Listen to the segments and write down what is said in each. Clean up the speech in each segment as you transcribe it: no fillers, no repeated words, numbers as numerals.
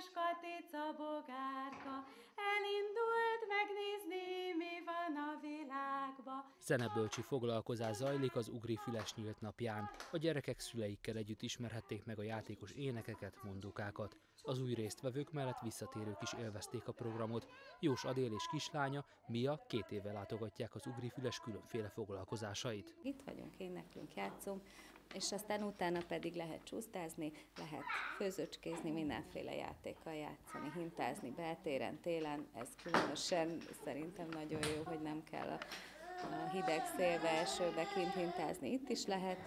Kis Katica bogárka elindult megnézni, mi van a világba. Zenebölcsi foglalkozás zajlik az Ugrifüles nyílt napján. A gyerekek szüleikkel együtt ismerhették meg a játékos énekeket, mondókákat. Az új résztvevők mellett visszatérők is élvezték a programot. Jós Adél és kislánya, Mia 2 éve látogatják az Ugrifüles különféle foglalkozásait. Itt vagyunk, éneklünk, játszunk, és aztán utána pedig lehet csúszdázni, lehet főzőcskézni, mindenféle játékkal játszani, hintázni beltéren, télen. Ez különösen szerintem nagyon jó, hogy nem kell a hideg szélbe, esőbe kint hintázni. Itt is lehet,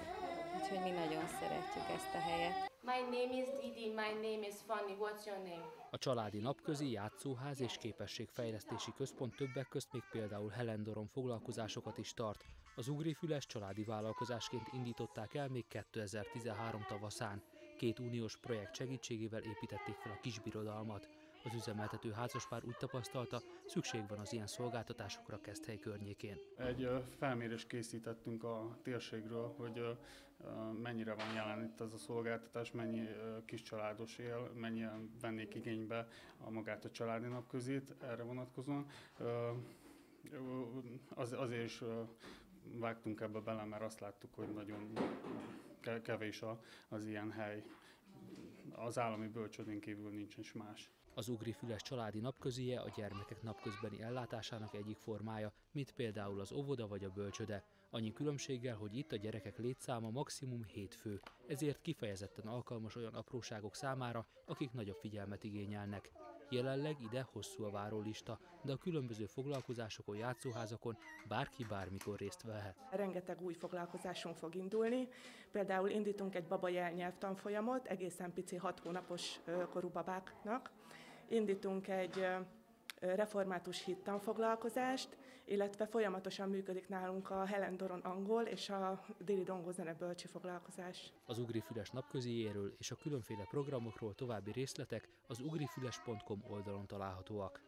úgyhogy mi nagyon szeretjük ezt a helyet. My name is Didi, my name is Fanny, what's your name? A családi napközi játszóház és képességfejlesztési központ többek közt még például Helendoron foglalkozásokat is tart. Az Ugrifüles családi vállalkozásként indították el még 2013 tavaszán. 2 uniós projekt segítségével építették fel a kisbirodalmat. Az üzemeltető házaspár úgy tapasztalta, szükség van az ilyen szolgáltatásokra Keszthely környékén. Egy felmérést készítettünk a térségről, hogy mennyire van jelen itt ez a szolgáltatás, mennyi kiscsaládos él, mennyien vennék igénybe magát a családi napközit erre vonatkozóan. Azért is vágtunk ebbe bele, mert azt láttuk, hogy nagyon kevés az ilyen hely. Az állami bölcsődén kívül nincs is más. Az Ugrifüles családi napközije a gyermekek napközbeni ellátásának egyik formája, mint például az óvoda vagy a bölcsöde. Annyi különbséggel, hogy itt a gyerekek létszáma maximum 7 fő, ezért kifejezetten alkalmas olyan apróságok számára, akik nagyobb figyelmet igényelnek. Jelenleg ide hosszú a várólista, de a különböző foglalkozásokon, játszóházakon bárki bármikor részt vehet. Rengeteg új foglalkozásunk fog indulni. Például indítunk egy baba jelnyelvtanfolyamot egészen pici 6 hónapos korú babáknak. Indítunk egy református hittanfoglalkozást, illetve folyamatosan működik nálunk a Helendoron angol és a déli dongó zenebölcsi foglalkozás. Az Ugrifüles napközijéről és a különféle programokról további részletek az ugrifüles.com oldalon találhatóak.